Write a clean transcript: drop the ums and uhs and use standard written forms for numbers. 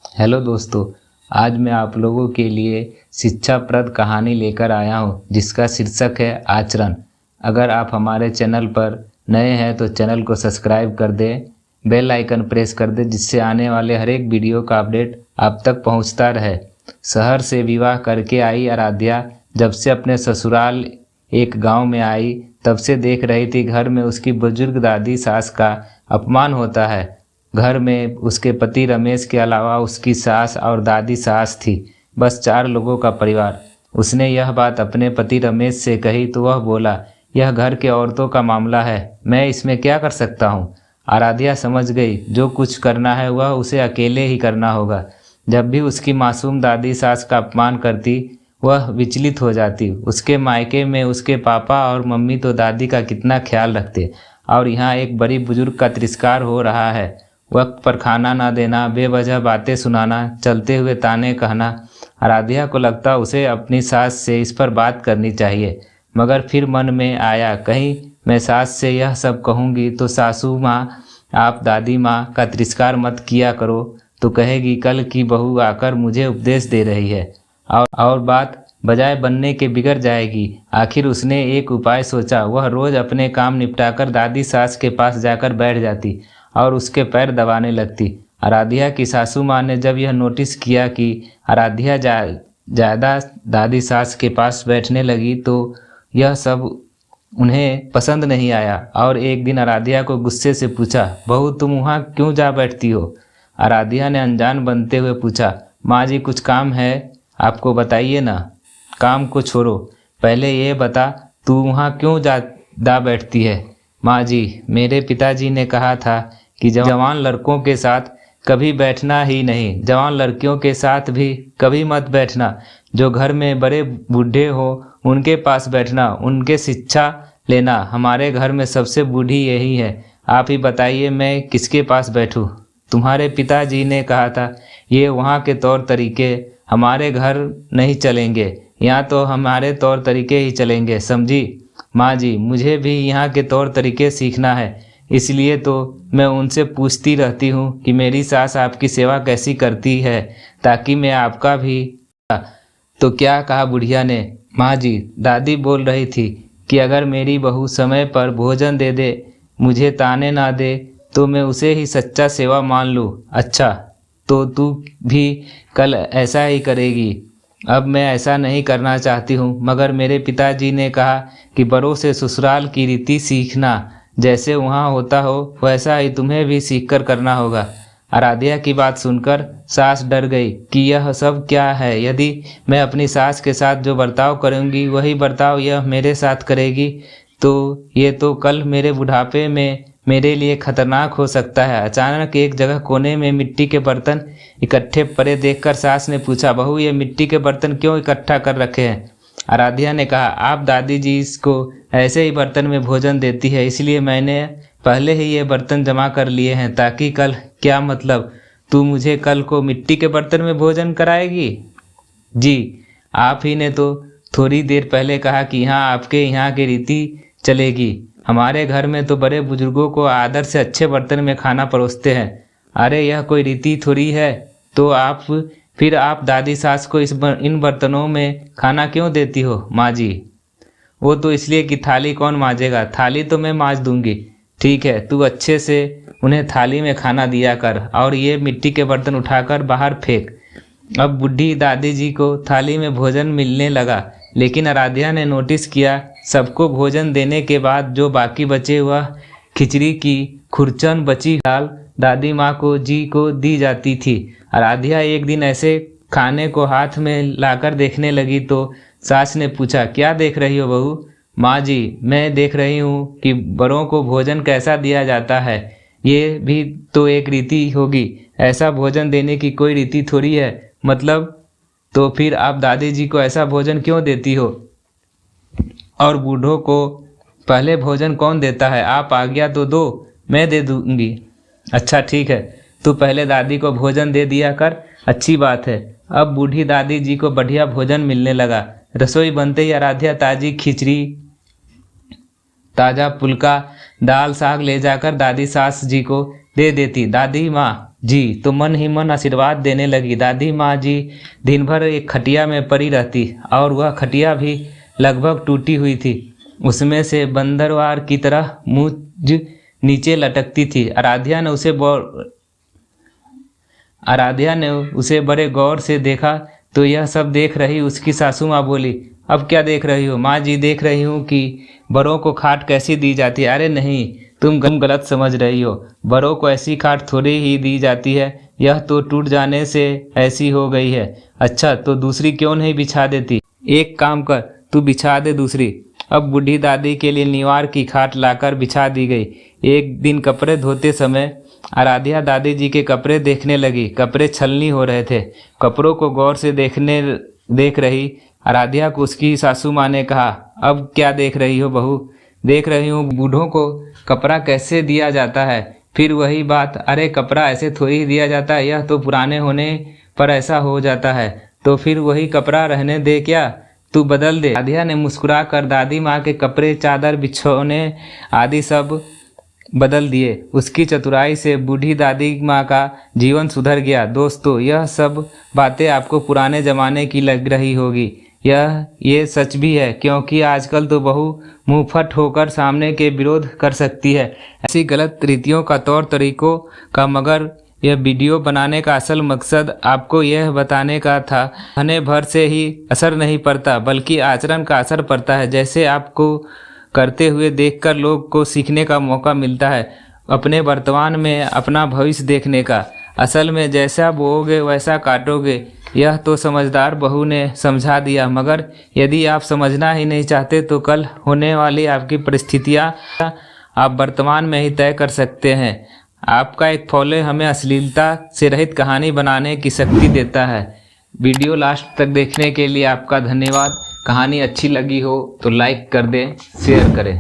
Hello दोस्तों। आज मैं आप लोगों के लिए शिक्षाप्रद कहानी लेकर आया हूँ जिसका शीर्षक है आचरण। अगर आप हमारे चैनल पर नए हैं तो चैनल को सब्सक्राइब कर दें, बेल आइकन प्रेस कर दें जिससे आने वाले हर एक वीडियो का अपडेट आप तक पहुँचता रहे। शहर से विवाह करके आई आराध्या जब से अपने ससुराल एक गांव में आई तब से देख रही थी घर में उसकी बुजुर्ग दादी सास का अपमान होता है। घर में उसके पति रमेश के अलावा उसकी सास और दादी सास थी, बस 4 लोगों का परिवार। उसने यह बात अपने पति रमेश से कही तो वह बोला, यह घर के औरतों का मामला है, मैं इसमें क्या कर सकता हूँ। आराध्या समझ गई जो कुछ करना है वह उसे अकेले ही करना होगा। जब भी उसकी मासूम दादी सास का अपमान करती वह विचलित हो जाती। उसके मायके में उसके पापा और मम्मी तो दादी का कितना ख्याल रखते, और यहाँ एक बड़ी बुजुर्ग का तिरस्कार हो रहा है। वक्त पर खाना ना देना, बेवजह बातें सुनाना, चलते हुए ताने कहना। आराध्या को लगता उसे अपनी सास से इस पर बात करनी चाहिए, मगर फिर मन में आया कहीं मैं सास से यह सब कहूँगी तो सासू माँ आप दादी माँ का तिरस्कार मत किया करो तो कहेगी कल की बहू आकर मुझे उपदेश दे रही है, और बात बजाय बनने के बिगड़ जाएगी। आखिर उसने एक उपाय सोचा। वह रोज अपने काम निपटाकर दादी सास के पास जाकर बैठ जाती और उसके पैर दबाने लगती। आराध्या की सासू माँ ने जब यह नोटिस किया कि आराध्या ज़्यादा दादी सास के पास बैठने लगी तो यह सब उन्हें पसंद नहीं आया, और एक दिन आराध्या को गुस्से से पूछा, बहू तुम वहाँ क्यों जा बैठती हो। आराध्या ने अनजान बनते हुए पूछा, माँ जी कुछ काम है आपको बताइए ना। काम को छोड़ो, पहले ये बता तू वहाँ क्यों जा बैठती है। माँ जी, मेरे पिताजी ने कहा था कि जवान लड़कों के साथ कभी बैठना ही नहीं, जवान लड़कियों के साथ भी कभी मत बैठना। जो घर में बड़े बूढ़े हो उनके पास बैठना, उनके शिक्षा लेना। हमारे घर में सबसे बूढ़ी यही है, आप ही बताइए मैं किसके पास बैठूं। तुम्हारे पिताजी ने कहा था ये वहाँ के तौर तरीके हमारे घर नहीं चलेंगे, यहाँ तो हमारे तौर तरीके ही चलेंगे, समझी। माँ जी, मुझे भी यहाँ के तौर तरीके सीखना है, इसलिए तो मैं उनसे पूछती रहती हूँ कि मेरी सास आपकी सेवा कैसी करती है, ताकि मैं आपका भी। तो क्या कहा बुढ़िया ने। माँ जी, दादी बोल रही थी कि अगर मेरी बहू समय पर भोजन दे दे, मुझे ताने ना दे, तो मैं उसे ही सच्चा सेवा मान लूँ। अच्छा, तो तू भी कल ऐसा ही करेगी। अब मैं ऐसा नहीं करना चाहती हूँ, मगर मेरे पिताजी ने कहा कि बड़ों से ससुराल की रीति सीखना, जैसे वहाँ होता हो वैसा ही तुम्हें भी सीखकर करना होगा। आराध्या की बात सुनकर सास डर गई कि यह सब क्या है। यदि मैं अपनी सास के साथ जो बर्ताव करूँगी वही बर्ताव यह मेरे साथ करेगी तो ये तो कल मेरे बुढ़ापे में मेरे लिए खतरनाक हो सकता है। अचानक एक जगह कोने में मिट्टी के बर्तन इकट्ठे पड़े देखकर सास ने पूछा, बहू ये मिट्टी के बर्तन क्यों इकट्ठा कर रखे हैं। आराध्या ने कहा, आप दादी जी इसको ऐसे ही बर्तन में भोजन देती है, इसलिए मैंने पहले ही ये बर्तन जमा कर लिए हैं, ताकि कल। क्या मतलब, तू मुझे कल को मिट्टी के बर्तन में भोजन कराएगी। जी, आप ही ने तो थोड़ी देर पहले कहा कि यहाँ आपके यहाँ की रीति चलेगी। हमारे घर में तो बड़े बुजुर्गों को आदर से अच्छे बर्तन में खाना परोसते हैं। अरे यह कोई रीति थोड़ी है। तो फिर आप दादी सास को इन बर्तनों में खाना क्यों देती हो। माँ जी, वो तो इसलिए कि थाली कौन मांजेगा, थाली तो मैं मांज दूंगी। ठीक है, तू अच्छे से उन्हें थाली में खाना दिया कर और ये मिट्टी के बर्तन उठाकर बाहर फेंक। अब बूढ़ी दादी जी को थाली में भोजन मिलने लगा, लेकिन आराध्या ने नोटिस किया सबको भोजन देने के बाद जो बाकी बचे वह खिचड़ी की खुरचन बची दाल दादी माँ को दी जाती थी। आराध्या एक दिन ऐसे खाने को हाथ में लाकर देखने लगी तो सास ने पूछा, क्या देख रही हो बहू। माँ जी, मैं देख रही हूँ कि बड़ों को भोजन कैसा दिया जाता है, ये भी तो एक रीति होगी। ऐसा भोजन देने की कोई रीति थोड़ी है। मतलब, तो फिर आप दादी जी को ऐसा भोजन क्यों देती हो, और बूढ़ों को पहले भोजन कौन देता है। आप आज्ञा तो दो, मैं दे दूंगी। अच्छा ठीक है, तू पहले दादी को भोजन दे दिया कर, अच्छी बात है। अब बूढ़ी दादी जी को बढ़िया भोजन मिलने लगा। रसोई बनते ही आराध्या ताजी खिचड़ी, ताजा पुल्का, दाल साग ले जाकर दादी सास जी को दे देती। दादी माँ, जी तो मन ही मन आशीर्वाद देने लगी। दादी माँ जी दिन भर एक खटिया में पड़ी रहती और वह खटिया भी लगभग टूटी हुई थी। उसमें से बंदरवार की तरह मुंह नीचे लटकती थी। आराध्या ने उसे बड़े गौर से देखा तो यह सब देख रही उसकी सासू माँ बोली, अब क्या देख रही हो? माँ जी, देख रही हूँ कि बड़ों को खाट कैसी दी जाती है। अरे नहीं, तुम गलत समझ रही हो। बड़ों को ऐसी खाट थोड़ी ही दी जाती है, यह तो टूट जाने से ऐसी हो गई है। अच्छा, तो दूसरी क्यों नहीं बिछा देती? एक काम कर, तू बिछा दे दूसरी। अब बूढ़ी दादी के लिए निवार की खाट लाकर बिछा दी गई। एक दिन कपड़े धोते समय आराध्या दादी जी के कपड़े देखने लगी। कपड़े छलनी हो रहे थे। कपड़ों को गौर से देख रही आराध्या को उसकी सासू माँ ने कहा, अब क्या देख रही हो बहू? देख रही हूँ बूढ़ों को कपड़ा कैसे दिया जाता है। फिर वही बात, अरे कपड़ा ऐसे थोड़ी ही दिया जाता है, यह तो पुराने होने पर ऐसा हो जाता है। तो फिर वही कपड़ा रहने दे क्या, तू बदल दे। आराध्या ने मुस्कुरा कर दादी माँ के कपड़े, चादर, बिछौने आदि सब बदल दिए। उसकी चतुराई से बूढ़ी दादी माँ का जीवन सुधर गया। दोस्तों, यह सब बातें आपको पुराने ज़माने की लग रही होगी। ये सच भी है, क्योंकि आजकल तो बहू मुंहफट होकर सामने के विरोध कर सकती है ऐसी गलत रीतियों का, तौर तरीकों का। मगर यह वीडियो बनाने का असल मकसद आपको यह बताने का था, कहने भर से ही असर नहीं पड़ता, बल्कि आचरण का असर पड़ता है। जैसे आपको करते हुए देखकर लोग को सीखने का मौका मिलता है, अपने वर्तमान में अपना भविष्य देखने का। असल में जैसा बोओगे वैसा काटोगे, यह तो समझदार बहू ने समझा दिया। मगर यदि आप समझना ही नहीं चाहते तो कल होने वाली आपकी परिस्थितियाँ आप वर्तमान में ही तय कर सकते हैं। आपका एक फॉलो हमें अश्लीलता से रहित कहानी बनाने की शक्ति देता है। वीडियो लास्ट तक देखने के लिए आपका धन्यवाद। कहानी अच्छी लगी हो तो लाइक कर दें, शेयर करें।